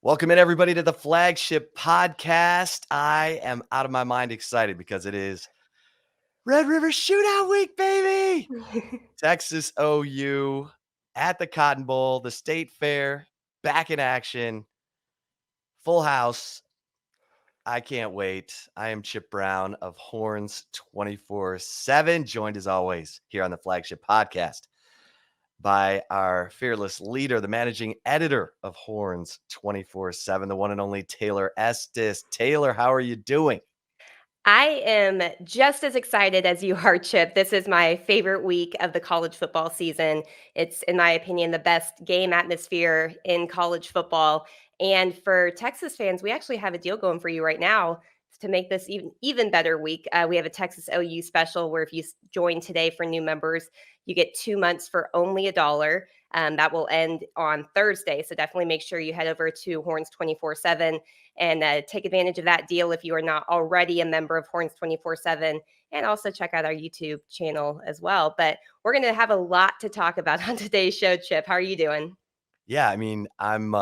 Welcome in, everybody, to the Flagship Podcast. I am out of my mind excited because it is Red River Shootout week, baby. Texas OU at the Cotton Bowl, the State Fair, back in action, full house. I can't wait. I am Chip Brown of Horns 24/7, joined as always here on the Flagship Podcast by our fearless leader, the managing editor of Horns 24/7, the one and only Taylor Estes. Taylor, how are you doing? I am just as excited as you are, Chip. This is my favorite week of the college football season. It's, in my opinion, the best game atmosphere in college football. And for Texas fans, we actually have a deal going for you right now to make this even better week. We have a Texas OU special where if you join today for new members, you get 2 months for only $1. That will end on Thursday. So definitely make sure you head over to Horns 24/7 and take advantage of that deal if you are not already a member of Horns 24/7, and also check out our YouTube channel as well. But we're going to have a lot to talk about on today's show. Chip, how are you doing? Yeah, I mean, I'm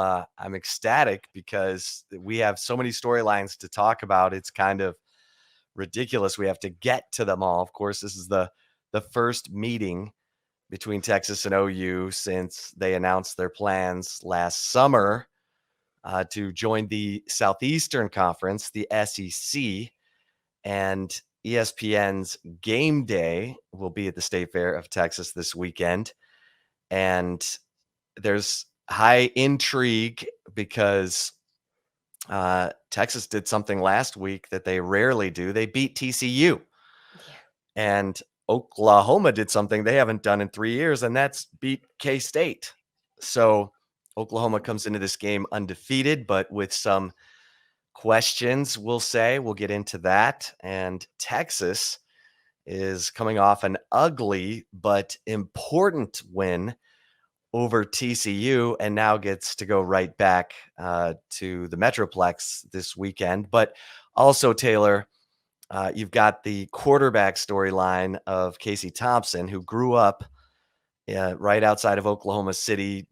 ecstatic because we have so many storylines to talk about. It's kind of ridiculous. We have to get to them all. Of course, this is the first meeting between Texas and OU since they announced their plans last summer to join the Southeastern Conference, the SEC, and ESPN's Game Day will be at the State Fair of Texas this weekend. And there's high intrigue because Texas did something last week that they rarely do. They beat TCU. Yeah. And Oklahoma did something they haven't done in 3 years, and that's beat K-State. So Oklahoma comes into this game undefeated, but with some questions, we'll say. We'll get into that. And Texas is coming off an ugly but important win over TCU and now gets to go right back to the Metroplex this weekend. But also, Taylor, you've got the quarterback storyline of Casey Thompson, who grew up right outside of Oklahoma City,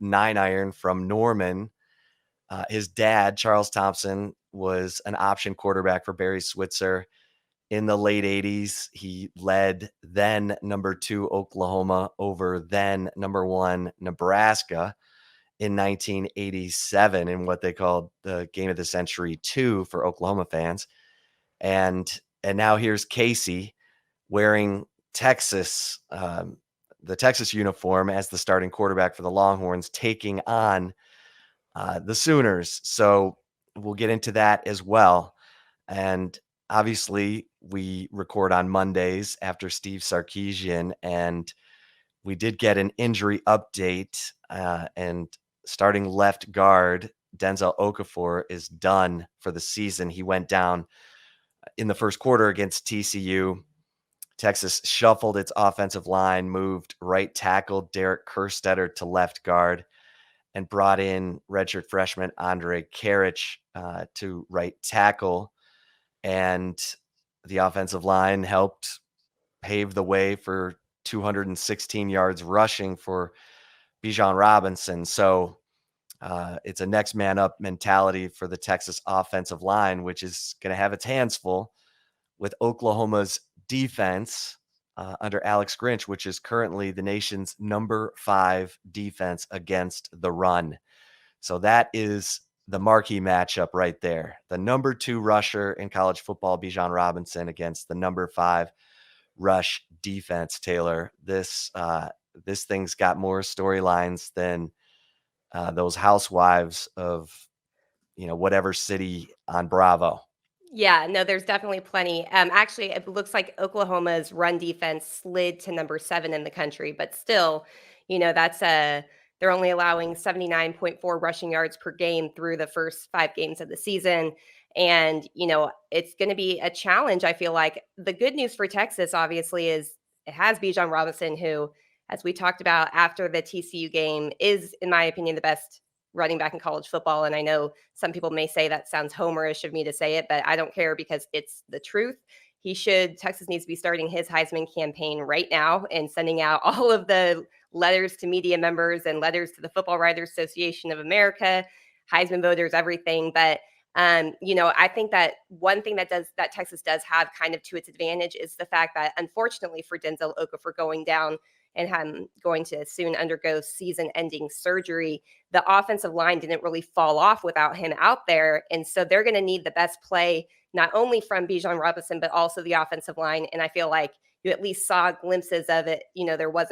9-iron from Norman. His dad, Charles Thompson, was an option quarterback for Barry Switzer in the late 80s. He led then number 2 Oklahoma over then number 1 Nebraska in 1987 in what they called the game of the century 2 for Oklahoma fans. And now here's Casey wearing Texas, the Texas uniform as the starting quarterback for the Longhorns, taking on the Sooners. So we'll get into that as well. And obviously, we record on Mondays after Steve Sarkisian, and we did get an injury update. And starting left guard, Denzel Okafor, is done for the season. He went down in the first quarter against TCU. Texas shuffled its offensive line, moved right tackle Derek Kerstetter to left guard, and brought in redshirt freshman Andre Karich to right tackle. And the offensive line helped pave the way for 216 yards rushing for Bijan Robinson. So it's a next man up mentality for the Texas offensive line, which is going to have its hands full with Oklahoma's defense under Alex Grinch, which is currently the nation's number 5 defense against the run. So that is the marquee matchup right there. The number 2 rusher in college football, Bijan Robinson, against the number 5 rush defense, Taylor. This thing's got more storylines than those housewives of, whatever city on Bravo. Yeah, no, there's definitely plenty. Actually, it looks like Oklahoma's run defense slid to number 7 in the country, but still, that's they're only allowing 79.4 rushing yards per game through the first 5 games of the season. And, it's going to be a challenge. I feel like the good news for Texas, obviously, is it has Bijan Robinson, who, as we talked about after the TCU game, is, in my opinion, the best running back in college football. And I know some people may say that sounds homerish of me to say it, but I don't care because it's the truth. Texas needs to be starting his Heisman campaign right now and sending out all of the letters to media members and letters to the Football Writers Association of America. Heisman voters, everything. But I think that one thing that Texas does have kind of to its advantage is the fact that, unfortunately for Denzel Okafor going down and him going to soon undergo season-ending surgery, the offensive line didn't really fall off without him out there. And so they're going to need the best play, not only from Bijan Robinson, but also the offensive line. And I feel like you at least saw glimpses of it. It was,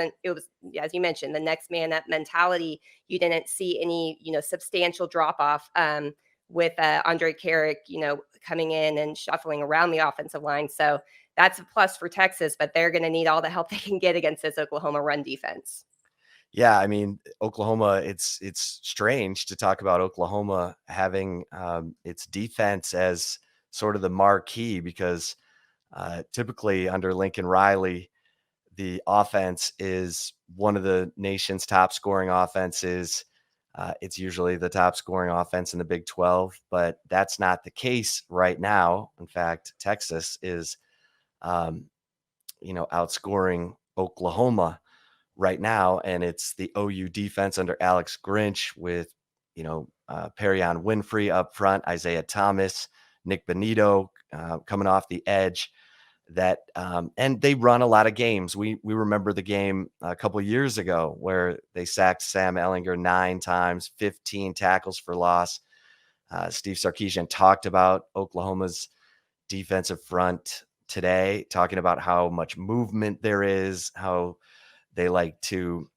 as you mentioned, the next man up mentality. You didn't see any, substantial drop off with Andre Carrick, coming in and shuffling around the offensive line. So that's a plus for Texas, but they're going to need all the help they can get against this Oklahoma run defense. Yeah, I mean, Oklahoma, it's strange to talk about Oklahoma having its defense as sort of the marquee because typically under Lincoln Riley, the offense is one of the nation's top scoring offenses. It's usually the top scoring offense in the Big 12, but that's not the case right now. In fact, Texas is, outscoring Oklahoma right now, and it's the OU defense under Alex Grinch with, Perion Winfrey up front, Isaiah Thomas, Nick Benito coming off the edge. And they run a lot of games. We remember the game a couple of years ago where they sacked Sam Ehlinger 9 times, 15 tackles for loss. Steve Sarkisian talked about Oklahoma's defensive front today, talking about how much movement there is, how they like to,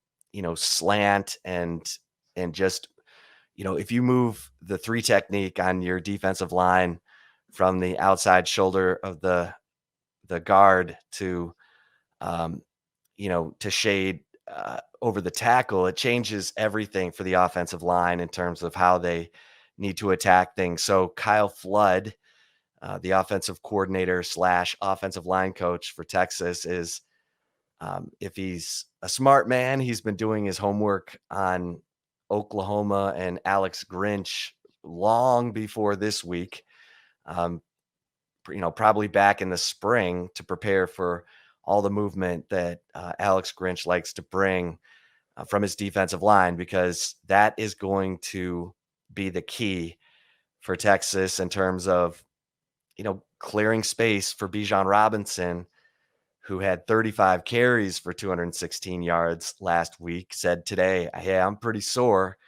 slant and just, if you move the 3 technique on your defensive line from the outside shoulder of the guard to, to shade over the tackle, it changes everything for the offensive line in terms of how they need to attack things. So Kyle Flood, the offensive coordinator / offensive line coach for Texas, is if he's a smart man, he's been doing his homework on Oklahoma and Alex Grinch long before this week. Probably back in the spring to prepare for all the movement that Alex Grinch likes to bring from his defensive line, because that is going to be the key for Texas in terms of, clearing space for Bijan Robinson, who had 35 carries for 216 yards last week, said today, "Hey, I'm pretty sore."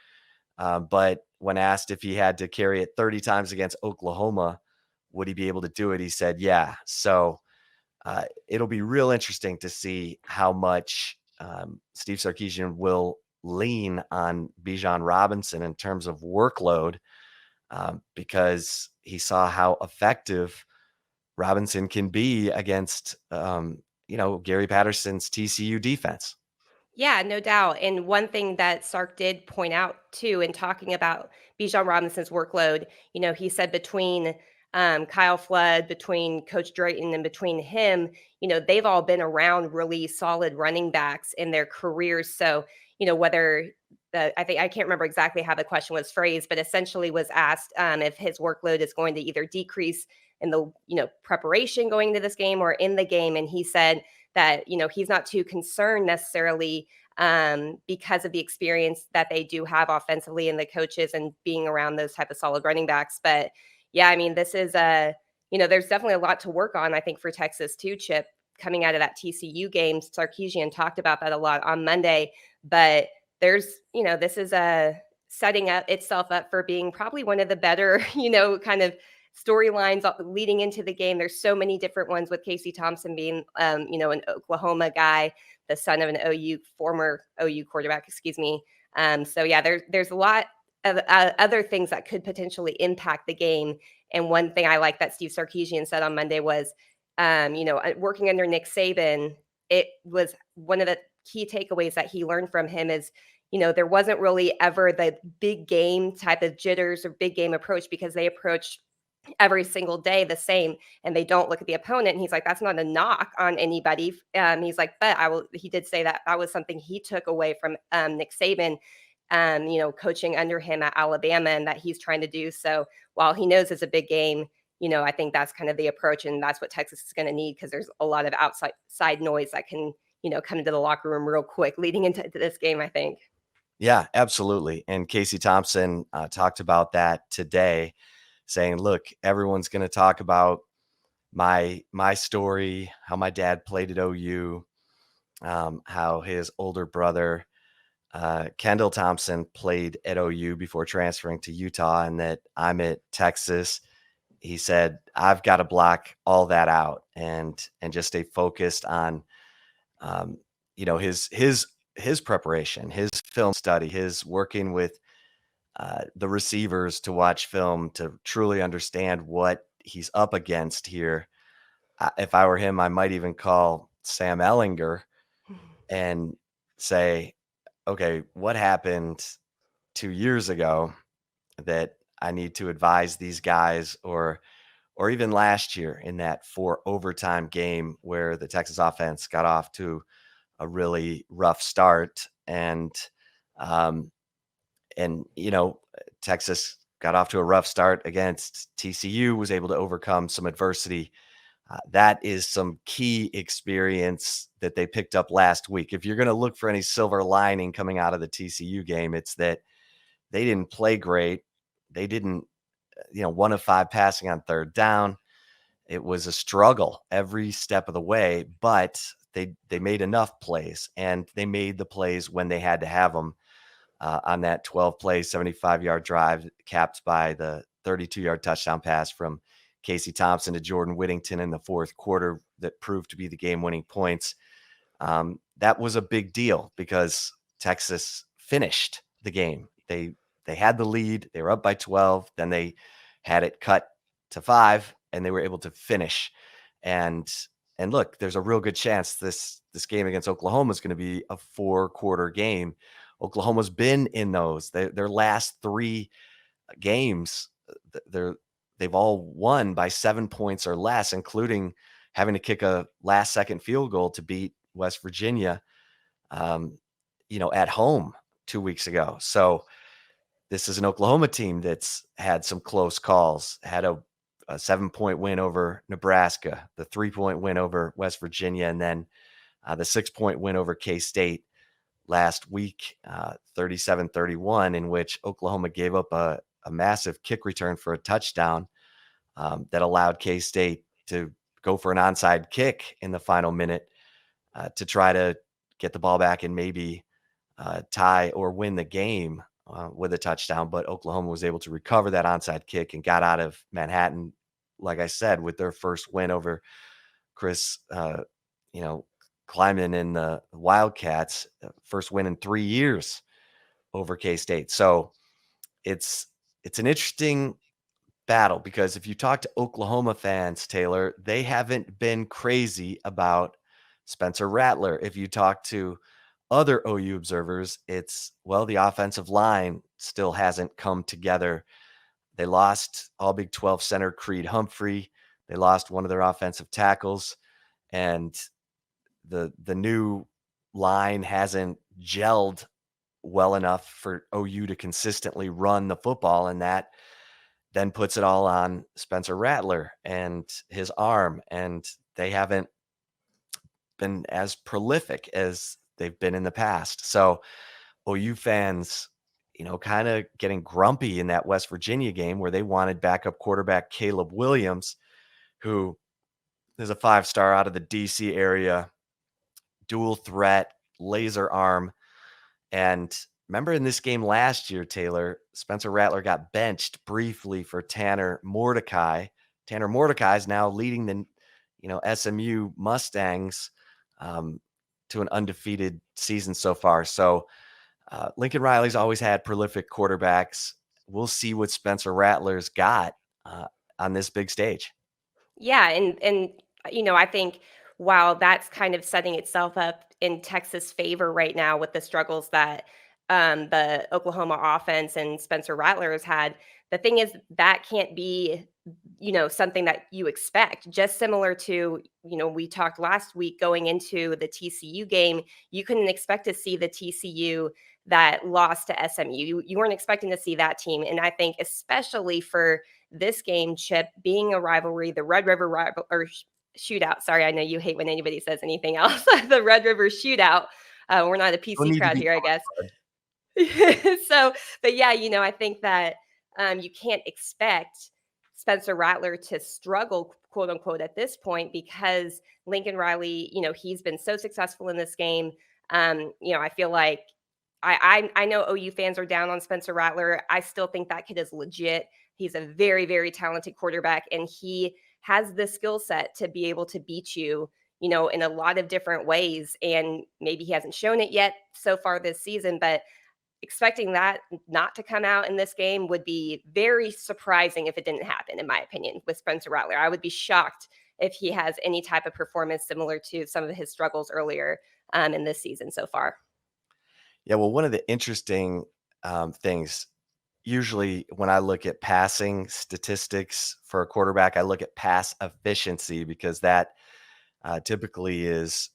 But when asked if he had to carry it 30 times against Oklahoma, would he be able to do it? He said, yeah. So it'll be real interesting to see how much Steve Sarkisian will lean on Bijan Robinson in terms of workload, because he saw how effective Robinson can be against, Gary Patterson's TCU defense. Yeah, no doubt. And one thing that Sark did point out too, in talking about Bijan Robinson's workload, he said between Kyle Flood, between Coach Drayton, and between him, they've all been around really solid running backs in their careers. So, whether I can't remember exactly how the question was phrased, but essentially was asked if his workload is going to either decrease in the preparation going into this game or in the game, and he said that he's not too concerned necessarily because of the experience that they do have offensively and the coaches and being around those type of solid running backs. But yeah, I mean, this is there's definitely a lot to work on, I think, for Texas too, Chip, coming out of that TCU game. Sarkisian talked about that a lot on Monday, but there's this is setting up itself up for being probably one of the better kind of storylines leading into the game. There's so many different ones, with Casey Thompson being, an Oklahoma guy, the son of an former OU quarterback, excuse me. So yeah, there's a lot of other things that could potentially impact the game. And one thing I like that Steve Sarkisian said on Monday was, working under Nick Saban, it was one of the key takeaways that he learned from him is, there wasn't really ever the big game type of jitters or big game approach, because they approach every single day the same and they don't look at the opponent. And he's like, that's not a knock on anybody. He's like, but he did say that was something he took away from Nick Saban, coaching under him at Alabama, and that he's trying to do. So while he knows it's a big game, I think that's kind of the approach, and that's what Texas is going to need, because there's a lot of outside noise that can, come into the locker room real quick leading into this game, I think. Yeah, absolutely. And Casey Thompson talked about that today, saying, "Look, everyone's going to talk about my story, how my dad played at OU, how his older brother Kendall Thompson played at OU before transferring to Utah, and that I'm at Texas." He said, "I've got to block all that out and just stay focused on, um, his preparation, his film study, his working with the receivers to watch film to truly understand what he's up against here." If I were him, I might even call Sam Ellinger and say, "Okay, what happened 2 years ago that I need to advise these guys?" Or even last year in that 4 overtime game where the Texas offense got off to a really rough start, um, Texas got off to a rough start against TCU, was able to overcome some adversity. That is some key experience that they picked up last week. If you're going to look for any silver lining coming out of the TCU game, it's that they didn't play great. They didn't, 1 of 5 passing on third down. It was a struggle every step of the way, but they made enough plays, and they made the plays when they had to have them, on that 12-play, 75-yard drive, capped by the 32-yard touchdown pass from Casey Thompson to Jordan Whittington in the fourth quarter that proved to be the game-winning points. That was a big deal because Texas finished the game. They had the lead. They were up by 12. Then they had it cut to 5, and they were able to finish. And look, there's a real good chance this game against Oklahoma is going to be a 4-quarter game. Oklahoma's been in those. Their last 3 games, they've all won by 7 points or less, including having to kick a last-second field goal to beat West Virginia, at home 2 weeks ago. So this is an Oklahoma team that's had some close calls, had a 7-point win over Nebraska, the 3-point win over West Virginia, and then the 6-point win over K-State last week, 37-31, in which Oklahoma gave up a massive kick return for a touchdown, that allowed K-State to go for an onside kick in the final minute, to try to get the ball back and maybe tie or win the game with a touchdown. But Oklahoma was able to recover that onside kick and got out of Manhattan, like I said, with their first win over Chris, Kleiman and the Wildcats, first win in 3 years over K-State. So it's an interesting battle because if you talk to Oklahoma fans, Taylor, they haven't been crazy about Spencer Rattler. If you talk to other OU observers, it's, well, the offensive line still hasn't come together. They lost all Big 12 center Creed Humphrey. They lost one of their offensive tackles, and the new line hasn't gelled well enough for OU to consistently run the football, and that then puts it all on Spencer Rattler and his arm, and they haven't been as prolific as they've been in the past. So OU fans, kind of getting grumpy in that West Virginia game where they wanted backup quarterback Caleb Williams, who is a 5-star out of the DC area, dual threat, laser arm. And remember in this game last year, Taylor, Spencer Rattler got benched briefly for Tanner Mordecai. Tanner Mordecai is now leading the, SMU Mustangs, to an undefeated season so far. So Lincoln Riley's always had prolific quarterbacks. We'll see what Spencer Rattler's got on this big stage. Yeah, and I think while that's kind of setting itself up in Texas' favor right now with the struggles that the Oklahoma offense and Spencer Rattler has had, the thing is that can't be something that you expect. Just similar to we talked last week going into the TCU game, you couldn't expect to see the TCU that lost to SMU. You weren't expecting to see that team, and I think especially for this game, Chip, being a rivalry, the Red River Shootout. Sorry, I know you hate when anybody says anything else. The Red River Shootout. We're not a Don't PC need to crowd be here, I guess. So, but yeah, I think that you can't expect Spencer Rattler to struggle, quote unquote, at this point because Lincoln Riley, he's been so successful in this game. I feel like I know OU fans are down on Spencer Rattler. I still think that kid is legit. He's a very, very talented quarterback, and he has the skill set to be able to beat you, in a lot of different ways. And maybe he hasn't shown it yet so far this season, but expecting that not to come out in this game would be very surprising if it didn't happen, in my opinion, with Spencer Rattler. I would be shocked if he has any type of performance similar to some of his struggles earlier in this season so far. Yeah, well, one of the interesting things, usually when I look at passing statistics for a quarterback, I look at pass efficiency because that typically is,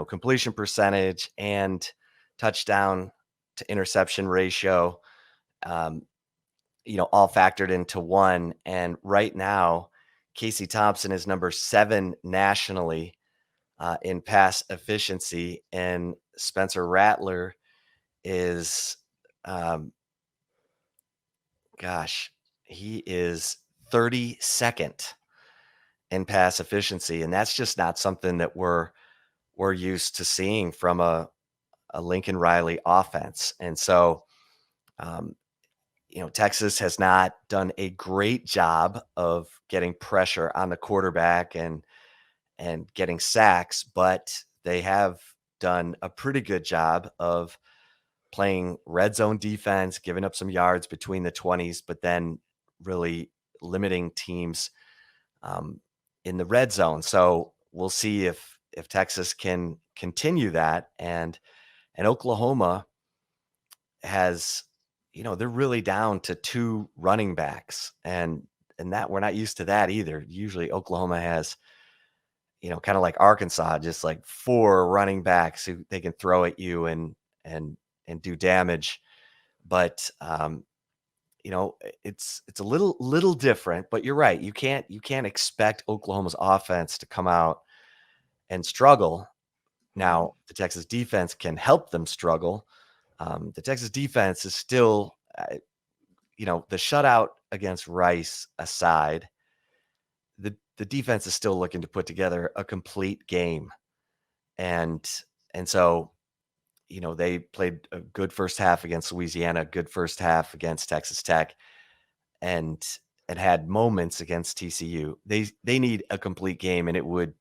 completion percentage and touchdown to interception ratio, um, all factored into one. And right now, Casey Thompson is number 7 nationally in pass efficiency, and Spencer Rattler is, um, gosh, he is 32nd in pass efficiency, and that's just not something that we're used to seeing from a Lincoln Riley offense. And so, um, Texas has not done a great job of getting pressure on the quarterback and getting sacks, but they have done a pretty good job of playing red zone defense, giving up some yards between the 20s, but then really limiting teams um, in the red zone. So we'll see if Texas can continue that, and Oklahoma has, they're really down to 2 running backs, and that we're not used to that either. Usually Oklahoma has, kind of like Arkansas, just like 4 running backs who they can throw at you and and do damage. But it's a little different, but you're right. You can't expect Oklahoma's offense to come out and struggle. Mhm. Now, the Texas defense can help them struggle. The Texas defense is still, the shutout against Rice aside, the defense is still looking to put together a complete game, and so they played a good first half against Louisiana, good first half against Texas Tech, and had moments against TCU. They need a complete game, and it would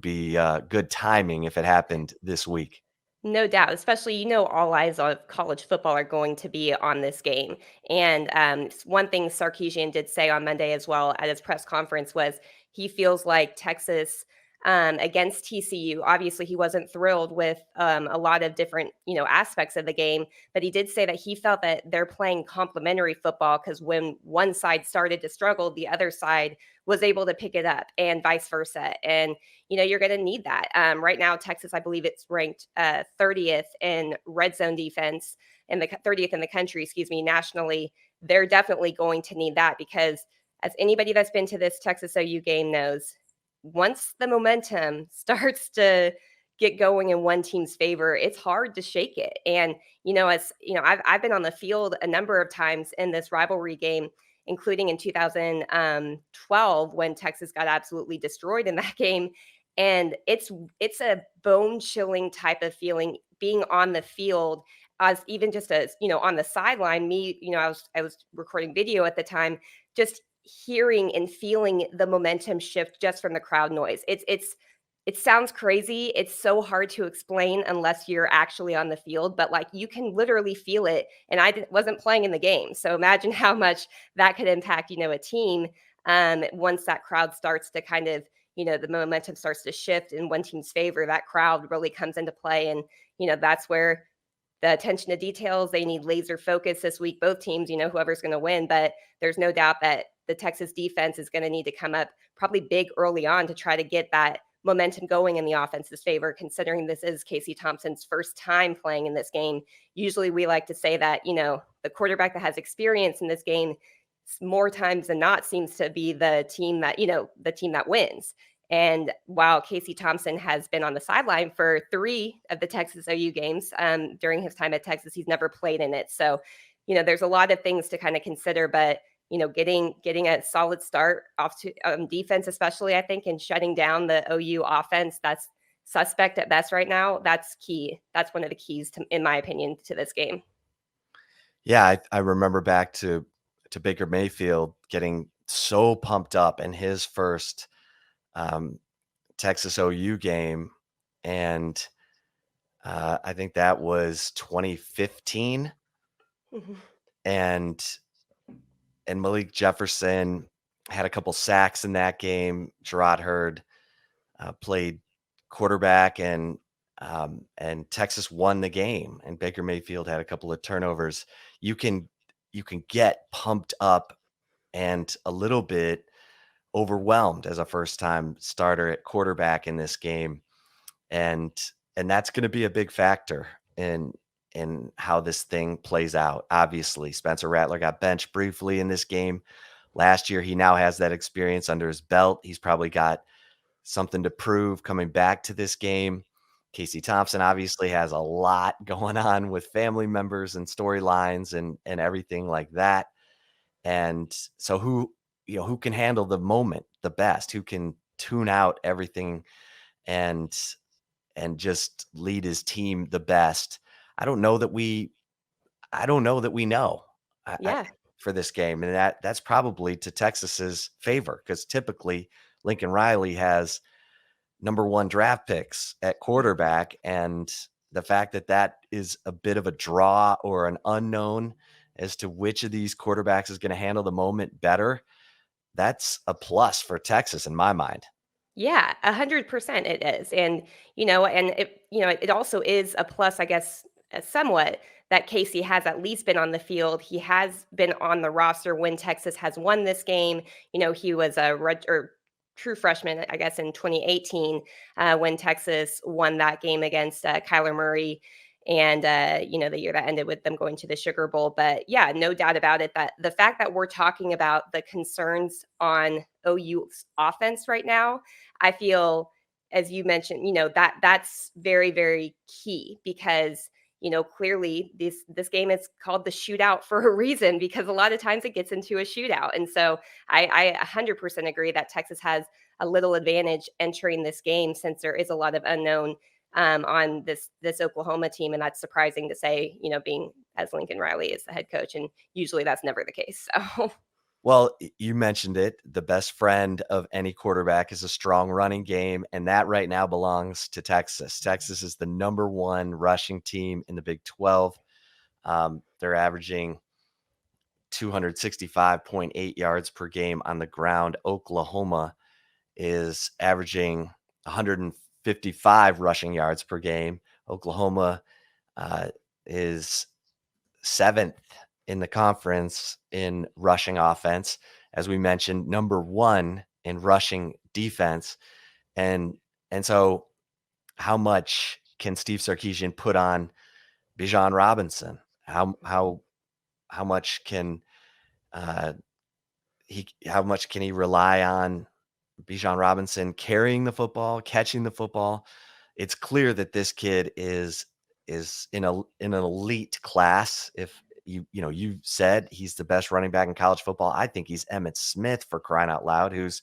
be good timing if it happened this week. No doubt, especially all eyes of college football are going to be on this game. And one thing Sarkisian did say on Monday as well at his press conference was he feels like Texas against TCU. Obviously, he wasn't thrilled with a lot of different aspects of the game, but he did say that he felt that they're playing complementary football because when one side started to struggle, the other side was able to pick it up, and vice versa. And you're going to need that. Right now, Texas, I believe it's ranked 30th in red zone defense and the 30th in the country, excuse me, nationally. They're definitely going to need that because, as anybody that's been to this Texas OU game knows, once the momentum starts to get going in one team's favor, it's hard to shake it. And, as I've been on the field a number of times in this rivalry game, including in 2012 when Texas got absolutely destroyed in that game. And it's a bone chilling type of feeling being on the field as even just as on the sideline. Me, I was recording video at the time, just hearing and feeling the momentum shift just from the crowd noise. It sounds crazy. It's so hard to explain unless you're actually on the field, but like you can literally feel it. And wasn't playing in the game, so imagine how much that could impact a team once that crowd starts to kind of the momentum starts to shift in one team's favor. That crowd really comes into play, and that's where the attention to details, they need laser focus this week, both teams, whoever's going to win. But there's no doubt that the Texas defense is going to need to come up probably big early on to try to get that momentum going in the offense's favor, considering this is Casey Thompson's first time playing in this game. Usually we like to say that, the quarterback that has experience in this game more times than not seems to be the team that, the team that wins. And while Casey Thompson has been on the sideline for 3 of the Texas OU games during his time at Texas, he's never played in it. So, there's a lot of things to kind of consider, but getting a solid start off to defense, especially I think, and shutting down the OU offense, that's suspect at best right now. That's key. That's one of the keys to, in my opinion, to this game. Yeah, I remember back to Baker Mayfield getting so pumped up in his first um, Texas OU game, and I think that was 2015, Mhm. and Malik Jefferson had a couple sacks in that game. Gerard Hurd played quarterback, and Texas won the game. And Baker Mayfield had a couple of turnovers. You can get pumped up and a little bit overwhelmed as a first time starter at quarterback in this game, and that's going to be a big factor in how this thing plays out. Obviously, Spencer Rattler got benched briefly in this game last year. He now has that experience under his belt. He's probably got something to prove coming back to this game. Casey Thompson obviously has a lot going on with family members and storylines and everything like that. And so who can handle the moment the best? Who can tune out everything and just lead his team the best? I don't know that we know I Yeah. for this game, and that's probably to Texas's favor because typically Lincoln Riley has number 1 draft picks at quarterback, and the fact that that is a bit of a draw or an unknown as to which of these quarterbacks is going to handle the moment better, that's a plus for Texas in my mind. Yeah, 100% it is. And, and it also is a plus, I guess, somewhat that Casey has at least been on the field. He has been on the roster when Texas has won this game. He was a true freshman, I guess, in 2018 when Texas won that game against Kyler Murray. And, the year that ended with them going to the Sugar Bowl. But yeah, no doubt about it that the fact that we're talking about the concerns on OU's offense right now, I feel, as you mentioned, that's very, very key because clearly this game is called the shootout for a reason because a lot of times it gets into a shootout, and so I 100% agree that Texas has a little advantage entering this game since there is a lot of unknown on this Oklahoma team, and that's surprising to say, being as Lincoln Riley is the head coach, and usually that's never the case. So Well, you mentioned it. The best friend of any quarterback is a strong running game, and that right now belongs to Texas. Texas is the number 1 rushing team in the Big 12. They're averaging 265.8 yards per game on the ground. Oklahoma is averaging 155 rushing yards per game. Oklahoma is 7th in the conference in rushing offense. As we mentioned, number 1 in rushing defense. And so how much can Steve Sarkisian put on Bijan Robinson? How much can uh, he rely on Bijan Robinson carrying the football, catching the football? It's clear that this kid is in an elite class. If you said he's the best running back in college football, I think he's Emmitt Smith, for crying out loud, who's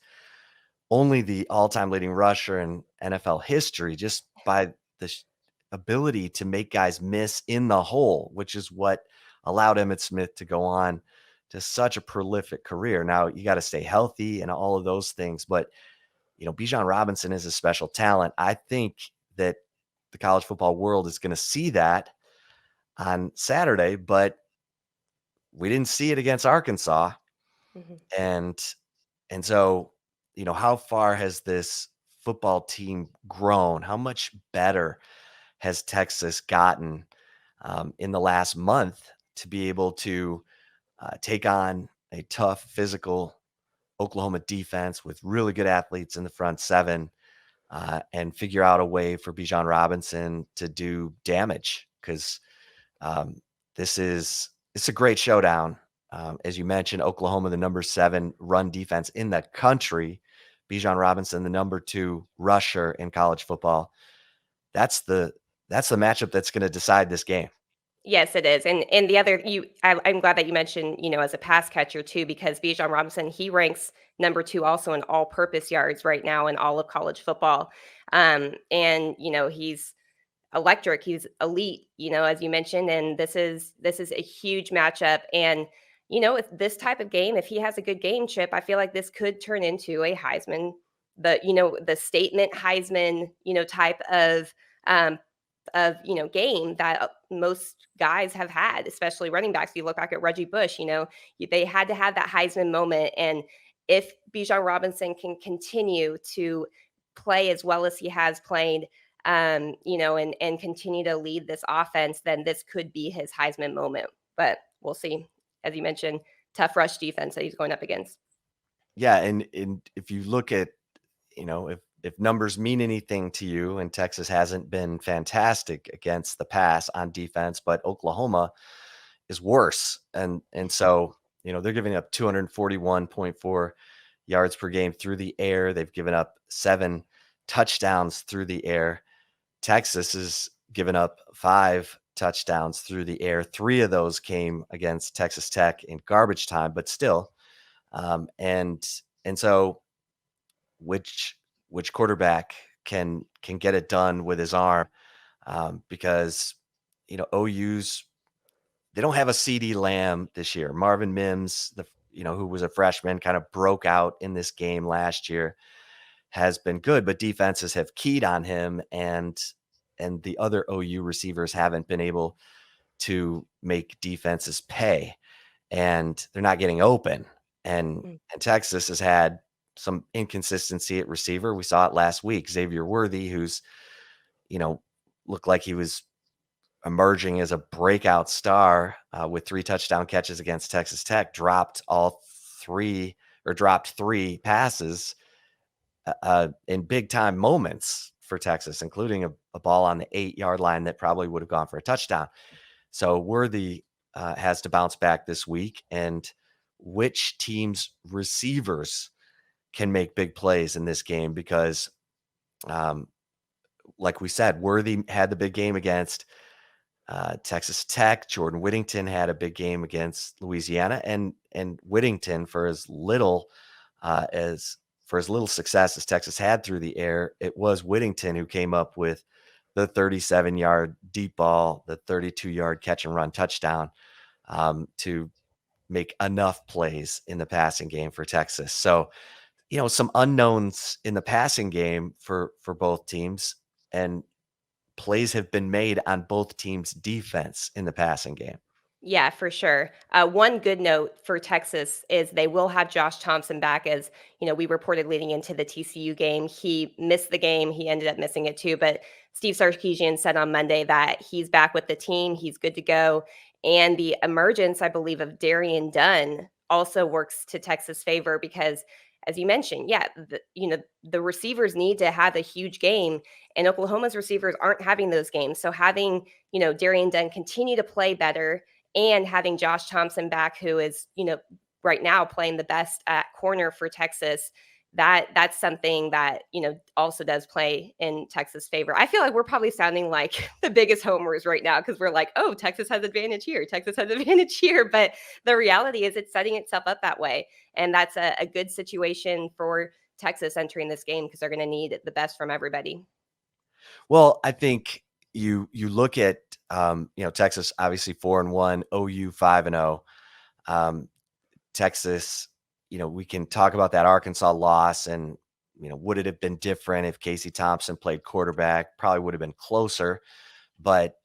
only the all-time leading rusher in NFL history just by the ability to make guys miss in the hole, which is what allowed Emmitt Smith to go on to such a prolific career. Now you got to stay healthy and all of those things, but Bijan Robinson is a special talent. I think that the college football world is going to see that on Saturday, but we didn't see it against Arkansas. mhm. And so, how far has this football team grown? How much better has Texas gotten in the last month to be able to take on a tough, physical Oklahoma defense with really good athletes in the front seven and figure out a way for Bijan Robinson to do damage? Because um, it's a great showdown. As you mentioned, Oklahoma, the number 7 run defense in the country, Bijan Robinson, the number 2 rusher in college football. That's the matchup that's going to decide this game. Yes, it is, and the other I'm glad that you mentioned, as a pass catcher too, because Bijan Robinson, he ranks number 2 also in all-purpose yards right now in all of college football, and, he's electric, he's elite, as you mentioned, and this is a huge matchup, and, if this type of game, if he has a good game, Chip, I feel like this could turn into a Heisman, the statement Heisman, type um, game that most guys have had, especially running backs. You look back at Reggie Bush, they had to have that Heisman moment. And if Bijan Robinson can continue to play as well as he has played, and continue to lead this offense, then this could be his Heisman moment. But we'll see. As you mentioned, tough rush defense that he's going up against. Yeah, and if you look at, if numbers mean anything to you, and Texas hasn't been fantastic against the pass on defense, but Oklahoma is worse. And so, they're giving up 241.4 yards per game through the air. They've given up 7 touchdowns through the air. Texas has given up 5 touchdowns through the air. 3 of those came against Texas Tech in garbage time, but still. And so which quarterback can get it done with his arm? Because OU's, they don't have a CD Lamb this year. Marvin Mims, who was a freshman, kind of broke out in this game last year, has been good, but defenses have keyed on him, and the other OU receivers haven't been able to make defenses pay, and they're not getting open. And Texas has had some inconsistency at receiver. We saw it last week. Xavier Worthy, who's, looked like he was emerging as a breakout star with 3 touchdown catches against Texas Tech, dropped 3 passes in big time moments for Texas, including a ball on the 8-yard line that probably would have gone for a touchdown. So Worthy has to bounce back this week. And which team's receivers can make big plays in this game? Because, like we said, Worthy had the big game against Texas Tech. Jordan Whittington had a big game against Louisiana, and Whittington, for as little success as Texas had through the air, it was Whittington who came up with the 37-yard deep ball, the 32-yard catch and run touchdown to make enough plays in the passing game for Texas. So, some unknowns in the passing game for both teams, and plays have been made on both teams' defense in the passing game. Yeah, for sure. One good note for Texas is they will have Josh Thompson back. As we reported leading into the TCU game. He missed the game. He ended up missing it too. But Steve Sarkisian said on Monday that he's back with the team. He's good to go. And the emergence, I believe, of Darian Dunn also works to Texas' favor because, as you mentioned, yeah, the receivers need to have a huge game, and Oklahoma's receivers aren't having those games. So having Darian Dunn continue to play better, and having Josh Thompson back, who is, right now playing the best at corner for Texas, that's something that, also does play in Texas' favor. I feel like we're probably sounding like the biggest homers right now because we're like, oh, Texas has advantage here. Texas has advantage here. But the reality is it's setting itself up that way. And that's a good situation for Texas entering this game because they're going to need the best from everybody. Well, I think you look at Texas obviously 4-1, OU 5-0. Texas, we can talk about that Arkansas loss, and would it have been different if Casey Thompson played quarterback? Probably would have been closer. But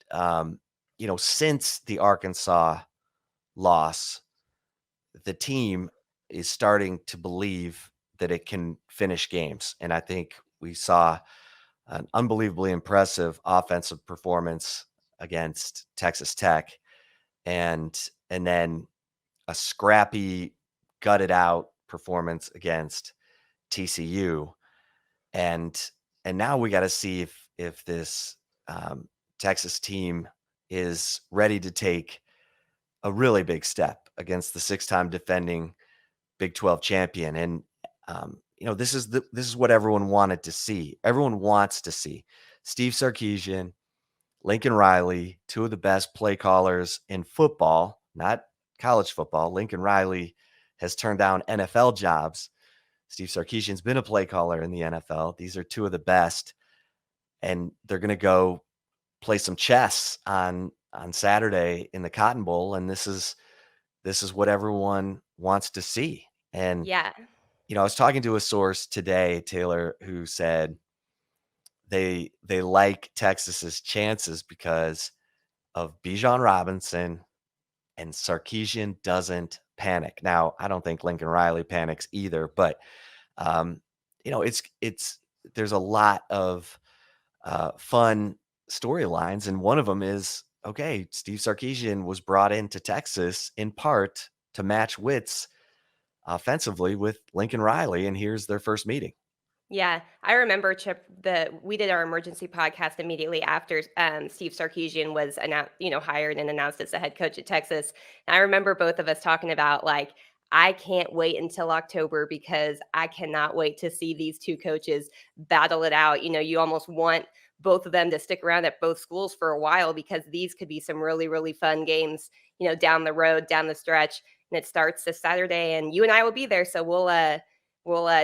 since the Arkansas loss, the team is starting to believe that it can finish games, and I think we saw an unbelievably impressive offensive performance against Texas Tech, and then a scrappy, gutted out performance against TCU, and now we got to see if this Texas team is ready to take a really big step against the 6-time defending Big 12 champion. And this is what everyone wanted to see. Everyone wants to see Steve Sarkisian, Lincoln Riley, two of the best play callers in football, not college football. Lincoln Riley has turned down NFL jobs. Steve Sarkisian's been a play caller in the NFL. These are two of the best, and they're going to go play some chess on Saturday in the Cotton Bowl, and this is what everyone wants to see. And Yeah. I was talking to a source today, Taylor, who said they like Texas's chances because of Bijan Robinson, and Sarkisian doesn't panic. Now, I don't think Lincoln Riley panics either, but um, it's there's a lot of fun storylines, and one of them is okay. Steve Sarkisian was brought into Texas in part to match wits offensively with Lincoln Riley, and here's their first meeting. Yeah, I remember Chip that we did our emergency podcast immediately after Steve Sarkisian was hired and announced as the head coach at Texas. And I remember both of us talking about like, I can't wait until October because I cannot wait to see these two coaches battle it out. You almost want both of them to stick around at both schools for a while because these could be some really, really fun games, down the road, down the stretch. And it starts this Saturday, and you and I will be there, so we'll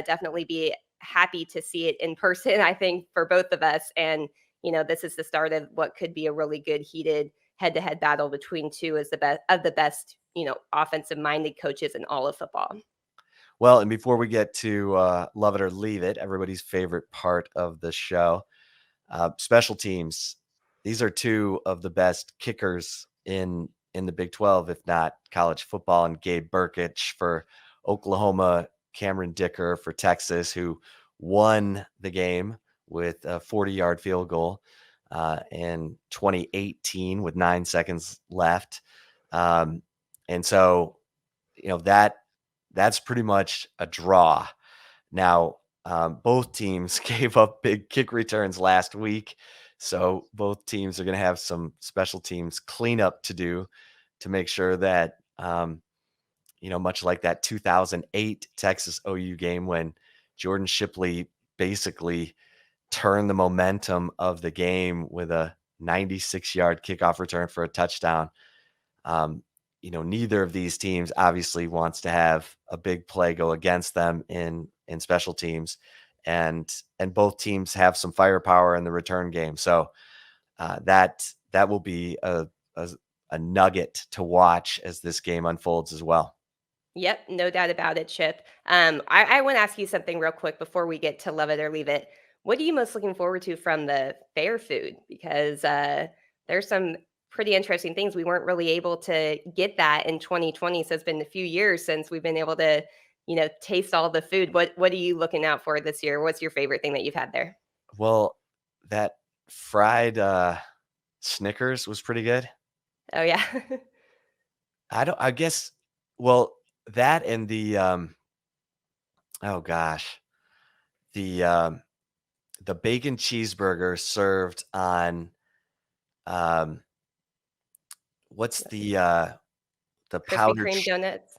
definitely be happy to see it in person, I think, for both of us. And, this is the start of what could be a really good heated head-to-head battle between two as the best, offensive minded coaches in all of football. Well, and before we get to love it or leave it, everybody's favorite part of the show, special teams. These are two of the best kickers in the Big 12, if not college football, and Gabe Burkich for Oklahoma, Cameron Dicker for Texas, who won the game with a 40-yard field goal in 2018 with 9 seconds left. And so, that's pretty much a draw. Now, both teams gave up big kick returns last week. So both teams are going to have some special teams cleanup to do to make sure that, much like that 2008 Texas OU game when Jordan Shipley basically turned the momentum of the game with a 96-yard kickoff return for a touchdown. Neither of these teams obviously wants to have a big play go against them in special teams, and both teams have some firepower in the return game. So that will be a nugget to watch as this game unfolds as well. Yep, no doubt about it, Chip. I want to ask you something real quick before we get to love it or leave it. What are you most looking forward to from the fair food? Because there's some pretty interesting things. We weren't really able to get that in 2020, so it's been a few years since we've been able to, taste all the food. What are you looking out for this year? What's your favorite thing that you've had there? Well, that fried Snickers was pretty good. Oh yeah, I guess, well, that and the, oh gosh, the, the bacon cheeseburger served on, um, what's the Krispy powdered Kreme donuts.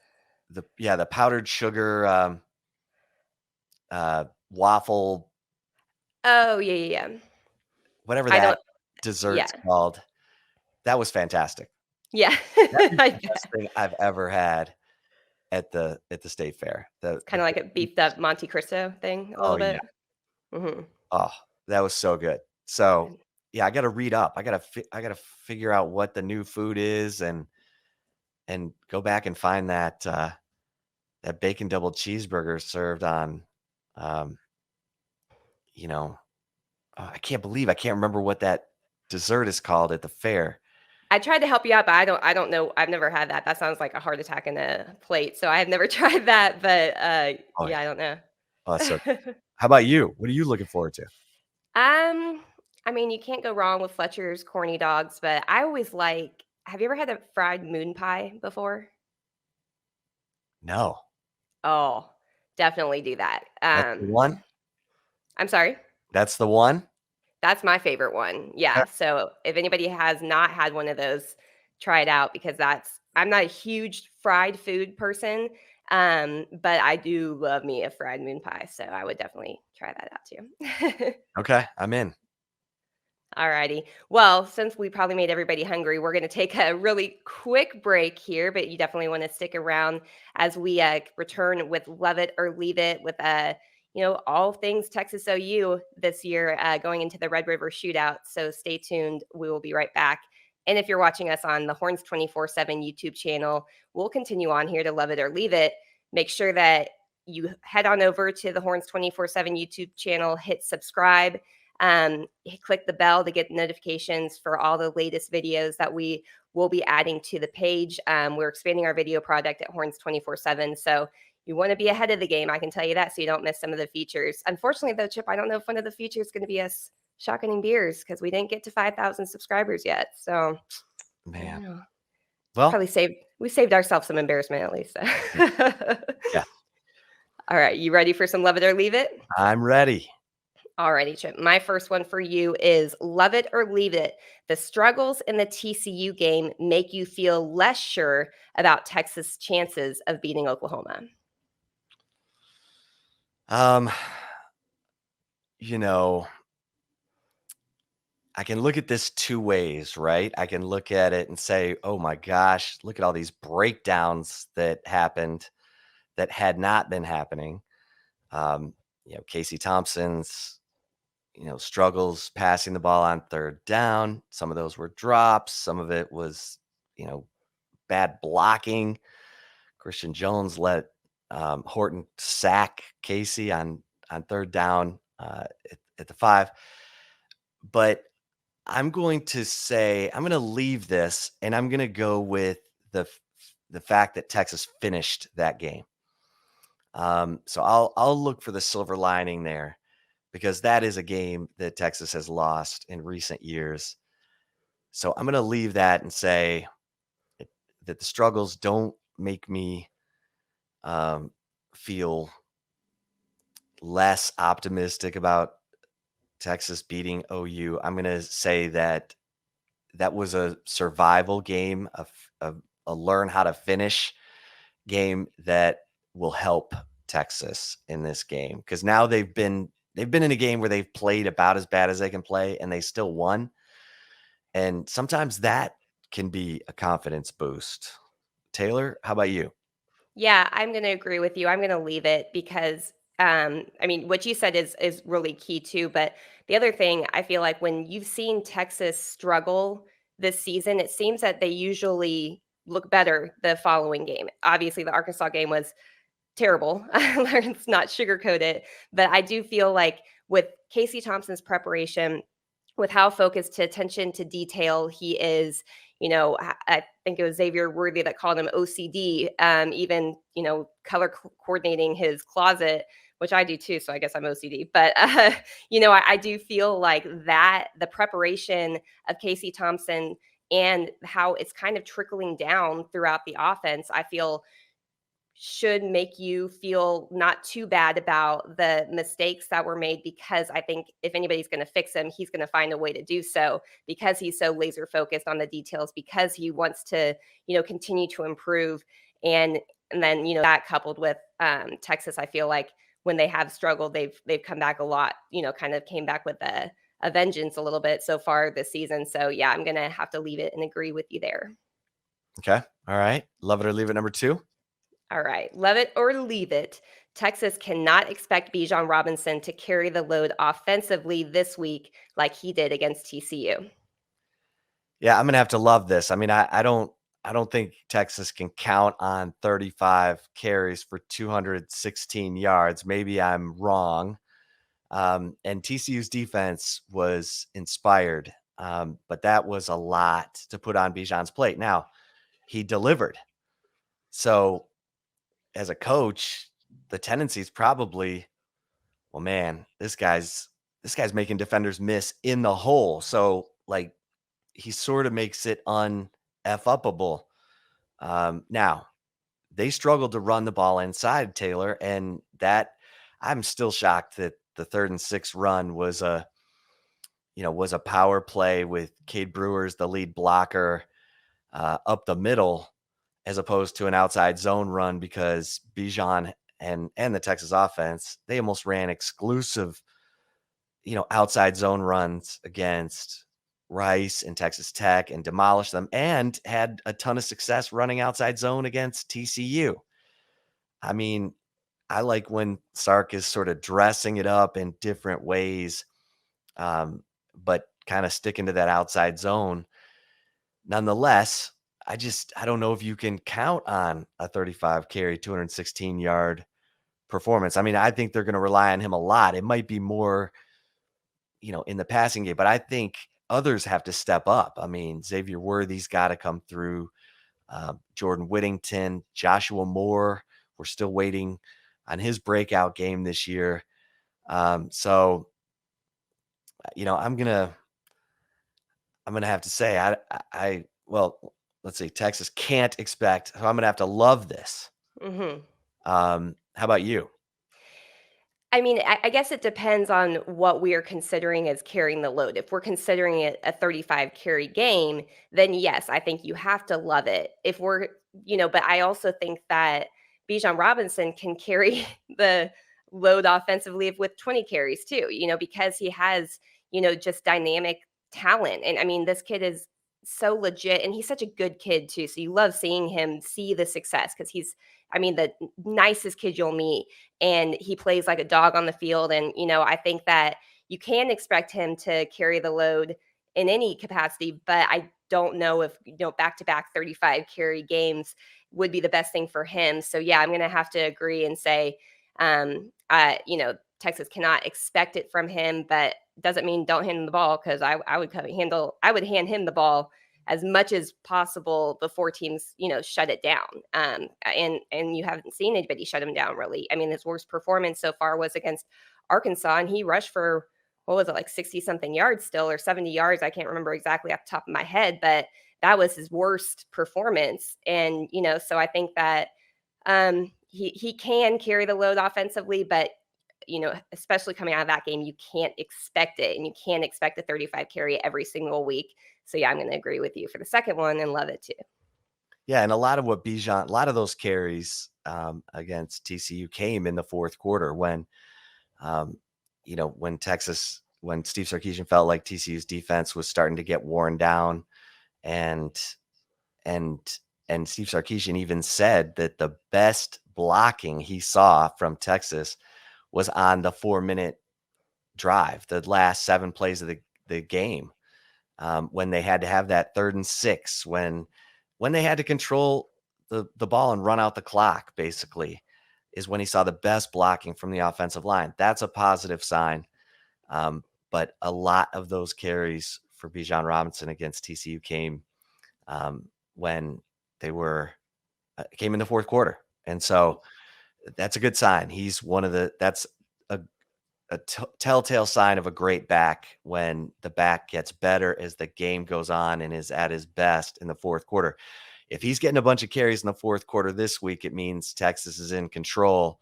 the powdered sugar, waffle, Oh yeah. whatever I that don't. Yeah, dessert's called. That was fantastic. yeah. That is I the bet. best thing I've ever had at the state fair. The Kind of like a bacon beefed up Monte Cristo thing, a Oh, little yeah. bit. Hmm. Oh, that was so good. So, yeah, I gotta read up. I gotta figure out what the new food is and go back and find that bacon double cheeseburger served on, um, you know, I can't remember what that dessert is called at the fair. I tried to help you out, but I don't know. I've never had that. That sounds like a heart attack in a plate. So I have never tried that, but Oh, yeah, yeah. I don't know. Oh, so how about you? What are you looking forward to? um, I mean, you can't go wrong with Fletcher's corny dogs, but I always like. Have you ever had a fried moon pie before? No. Oh, definitely do that. That's the one? I'm sorry. That's the one? That's my favorite one. Okay. Yeah, so if anybody has not had one of those, try it out because I'm not a huge fried food person, But I do love me a fried moon pie, so I would definitely try that out too. Okay, I'm in. Alrighty. Well, since we probably made everybody hungry, we're going to take a really quick break here, but you definitely want to stick around as we return with Love It or Leave It with all things Texas OU this year going into the Red River Shootout. So stay tuned. We will be right back. And if you're watching us on the Horns 24/7 YouTube channel, we'll continue on here to Love It or Leave It. Make sure that you head on over to the Horns 24/7 YouTube channel, hit subscribe, click the bell to get notifications for all the latest videos that we will be adding to the page. We're expanding our video product at Horns 24/7. So you want to be ahead of the game, I can tell you that, so you don't miss some of the features. Unfortunately, though, Chip, I don't know if one of the features is going to be us shotgunning beers because we didn't get to 5,000 subscribers yet. So, Man. Well, we saved ourselves some embarrassment at least. yeah, All right, you ready for some Love It or Leave It? I'm ready. Alrighty, Chip. My first one for you is Love It or Leave It. The struggles in the TCU game make you feel less sure about Texas' chances of beating Oklahoma. Um, you know, I can look at this two ways, right? I can look at it and say, oh my gosh, look at all these breakdowns that happened that had not been happening. Casey Thompson's, struggles passing the ball on third down. Some of those were drops. Some of it was, bad blocking. Christian Jones let Horton sack Casey on third down at the 5. But I'm going to leave this, and I'm going to go with the fact that Texas finished that game. So I'll look for the silver lining there, because that is a game that Texas has lost in recent years. So I'm going to leave that and say that the struggles don't make me feel less optimistic about Texas beating OU. I'm going to say that was a survival game, a learn how to finish game that will help Texas in this game, because now they've been in a game where they've played about as bad as they can play and they still won. And sometimes that can be a confidence boost. Taylor, how about you? Yeah, I'm going to agree with you. I'm going to leave it because, what you said is really key too. But the other thing, I feel like when you've seen Texas struggle this season, it seems that they usually look better the following game. Obviously, the Arkansas game was terrible. Let's not sugarcoat it. But I do feel like with Casey Thompson's preparation, with how focused to attention to detail he is, I think it was Xavier Worthy that called him OCD, even, color coordinating his closet, which I do too. So I guess I'm OCD. But, I do feel like that the preparation of Casey Thompson and how it's kind of trickling down throughout the offense, I feel should make you feel not too bad about the mistakes that were made, because I think if anybody's going to fix him, he's going to find a way to do so, because he's so laser focused on the details, because he wants to, continue to improve. And then, that coupled with Texas, I feel like when they have struggled, they've come back a lot, kind of came back with a vengeance a little bit so far this season. So yeah, I'm going to have to leave it and agree with you there. Okay. All right. Love it or leave it, number 2. All right. Love it or leave it. Texas cannot expect Bijan Robinson to carry the load offensively this week like he did against TCU. Yeah, I'm going to have to love this. I mean, I don't think Texas can count on 35 carries for 216 yards. Maybe I'm wrong. And TCU's defense was inspired. But that was a lot to put on Bijan's plate. Now, he delivered. So as a coach, the tendency is probably, well, man, this guy's making defenders miss in the hole. So like, he sort of makes it un-F-uppable. Now, they struggled to run the ball inside, Taylor, and that I'm still shocked that the 3rd and 6 run was a power play with Cade Brewers, the lead blocker, up the middle. as opposed to an outside zone run because Bijan and the Texas offense, they almost ran exclusive, outside zone runs against Rice and Texas Tech and demolished them and had a ton of success running outside zone against TCU. I mean, I like when Sark is sort of dressing it up in different ways, but kind of sticking to that outside zone. Nonetheless, I don't know if you can count on a 35 carry, 216-yard performance. I mean, I think they're going to rely on him a lot. It might be more, in the passing game, but I think others have to step up. I mean, Xavier Worthy's got to come through. Jordan Whittington, Joshua Moore. We're still waiting on his breakout game this year. So, I'm gonna have to say well, let's see, Texas can't expect. So I'm gonna have to love this. Mhm. How about you? I mean, I guess it depends on what we are considering as carrying the load. If we're considering it a 35 carry game, then yes, I think you have to love it. If we're, but I also think that Bijan Robinson can carry the load offensively with 20 carries too, because he has, just dynamic talent. And I mean, this kid is so legit and he's such a good kid too. So you love seeing him see the success because I mean, the nicest kid you'll meet, and he plays like a dog on the field. And, I think that you can expect him to carry the load in any capacity, but I don't know if, back to back 35 carry games would be the best thing for him. So, yeah, I'm going to have to agree and say, Texas cannot expect it from him, but doesn't mean don't hand him the ball because I would hand him the ball as much as possible before teams, shut it down. And you haven't seen anybody shut him down really. I mean, his worst performance so far was against Arkansas, and he rushed for what was it, like 60 something yards still, or 70 yards? I can't remember exactly off the top of my head, but that was his worst performance. And so I think that he can carry the load offensively, but especially coming out of that game, you can't expect it, and you can't expect a 35 carry every single week. So yeah, I'm going to agree with you for the second one and love it too. Yeah, and a lot of those carries against TCU came in the fourth quarter um, when Steve Sarkisian felt like TCU's defense was starting to get worn down, and and and Steve Sarkisian even said that the best blocking he saw from Texas was on the 4-minute drive, the last 7 plays of the game, when they had to have that 3rd and 6, when they had to control the ball and run out the clock, basically, is when he saw the best blocking from the offensive line. That's a positive sign. But a lot of those carries for Bijan Robinson against TCU came when they came in the fourth quarter. And so that's a good sign. He's that's a telltale sign of a great back when the back gets better as the game goes on and is at his best in the fourth quarter. If he's getting a bunch of carries in the fourth quarter this week, it means Texas is in control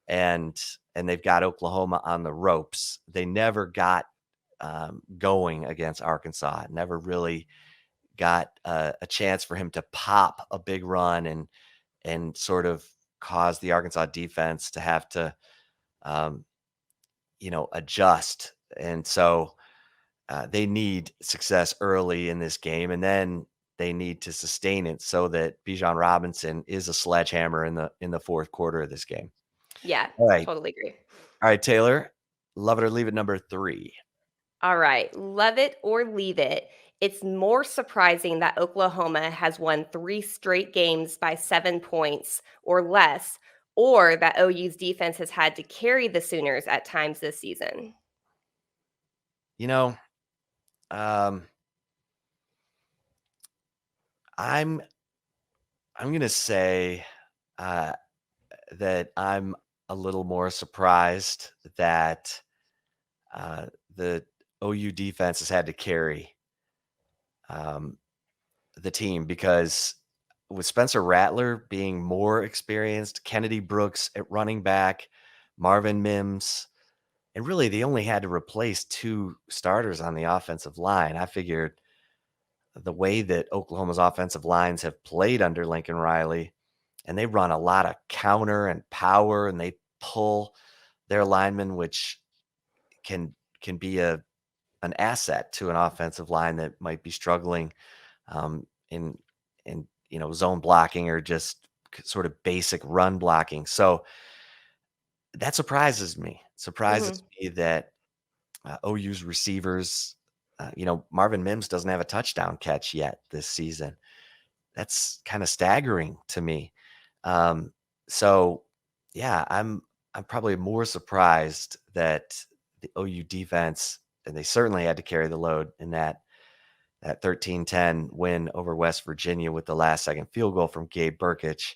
and they've got Oklahoma on the ropes. They never got going against Arkansas. Never really got a chance for him to pop a big run and sort of cause the Arkansas defense to have to adjust. And so they need success early in this game, and then they need to sustain it so that Bijan Robinson is a sledgehammer in the fourth quarter of this game. Yeah, All right. totally agree. All right, Taylor, love it or leave it, number 3. All right, love it or leave it. It's more surprising that Oklahoma has won 3 straight games by 7 points or less, or that OU's defense has had to carry the Sooners at times this season. You know, um, I'm I'm gonna say uh, that I'm a little more surprised that uh, the OU defense has had to carry um, the team because with Spencer Rattler being more experienced, Kennedy Brooks at running back, Marvin Mims, and really they only had to replace 2 starters on the offensive line. I figured the way that Oklahoma's offensive lines have played under Lincoln Riley, and they run a lot of counter and power, and they pull their linemen, which can be an asset to an offensive line that might be struggling in zone blocking or just sort of basic run blocking. So that surprises me. Mhm. Surprises me that OU's receivers, Marvin Mims doesn't have a touchdown catch yet this season. That's kind of staggering to me. Um, so yeah, I'm probably more surprised that the OU defense, and they certainly had to carry the load in that 13-10 win over West Virginia with the last second field goal from Gabe Burkich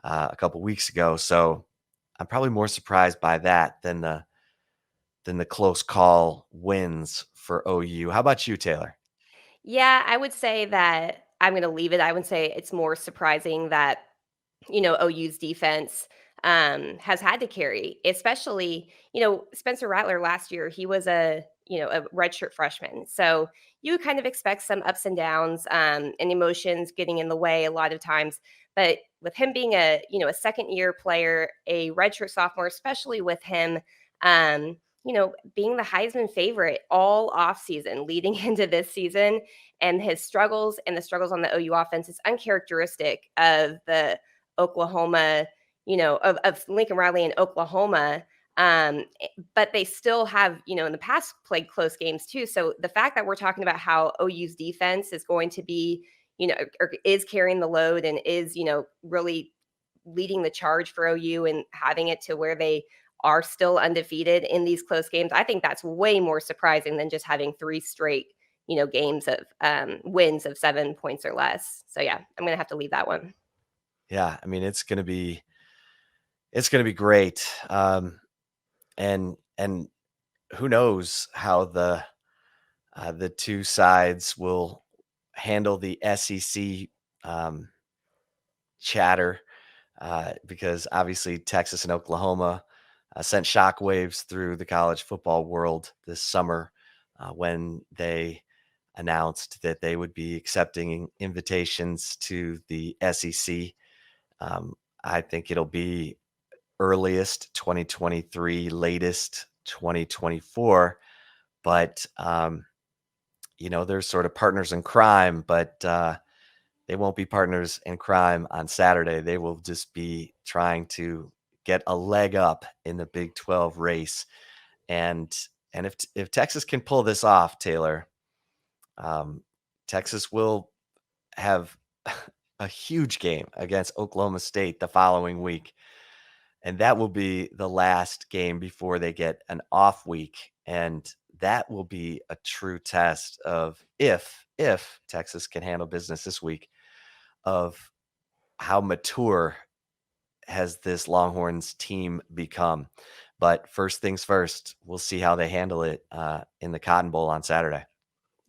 a couple weeks ago. So I'm probably more surprised by that than the close call wins for OU. How about you, Taylor? Yeah, I would say that I'm gonna leave it. I would say it's more surprising that OU's defense has had to carry, especially, Spencer Rattler last year, he was a redshirt freshman. So you kind of expect some ups and downs and emotions getting in the way a lot of times. But with him being a second year player, a redshirt sophomore, especially with him, being the Heisman favorite all off season leading into this season, and his struggles and the struggles on the OU offense is uncharacteristic of the Oklahoma, of Lincoln Riley in Oklahoma. But they still have, in the past played close games too. So the fact that we're talking about how OU's defense is going to be, or is carrying the load and is, really leading the charge for OU and having it to where they are still undefeated in these close games, I think that's way more surprising than just having three straight, games of wins of 7 points or less. So yeah, I'm gonna have to leave that one. Yeah, I mean it's gonna be great. And who knows how the two sides will handle the SEC um, chatter, because obviously Texas and Oklahoma sent shockwaves through the college football world this summer when they announced that they would be accepting invitations to the SEC. Um, I think it'll be earliest 2023, latest 2024. But they're sort of partners in crime, but they won't be partners in crime on Saturday. They will just be trying to get a leg up in the Big 12 race. And if Texas can pull this off, Taylor, um, Texas will have a huge game against Oklahoma State the following week. And that will be the last game before they get an off week. And that will be a true test of if Texas can handle business this week, of how mature has this Longhorns team become. But first things first, we'll see how they handle it in the Cotton Bowl on Saturday.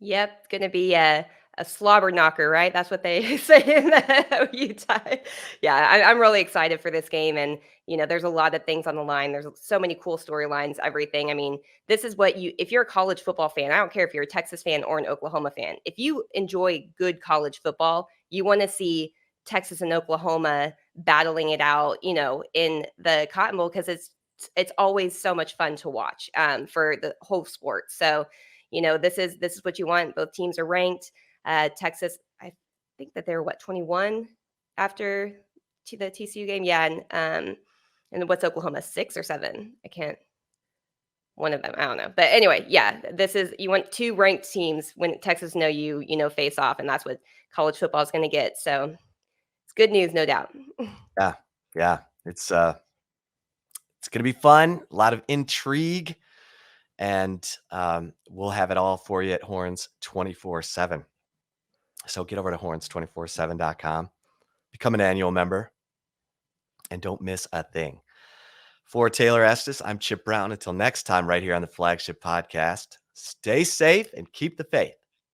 Yep, it's gonna be a slobber knocker, right? That's what they say in the OU tie. Yeah, I'm really excited for this game, and there's a lot of things on the line. There's so many cool storylines, everything. I mean, this is what if you're a college football fan, I don't care if you're a Texas fan or an Oklahoma fan. If you enjoy good college football, you want to see Texas and Oklahoma battling it out, in the Cotton Bowl because it's always so much fun to watch for the whole sport. So this is what you want. Both teams are ranked. Texas, I think that they're 21 after to the TCU game. Yeah, and what's Oklahoma 6 or 7? I can't. One of them, I don't know. But anyway, yeah, this is you want two ranked teams when Texas know face off, and that's what college football is going to get. So it's good news, no doubt. Yeah, yeah, it's gonna be fun. A lot of intrigue, and we'll have it all for you at Horns 24/7. So get over to horns247.com, become an annual member, and don't miss a thing. For Taylor Estes, I'm Chip Brown. Until next time, right here on the Flagship Podcast, stay safe and keep the faith.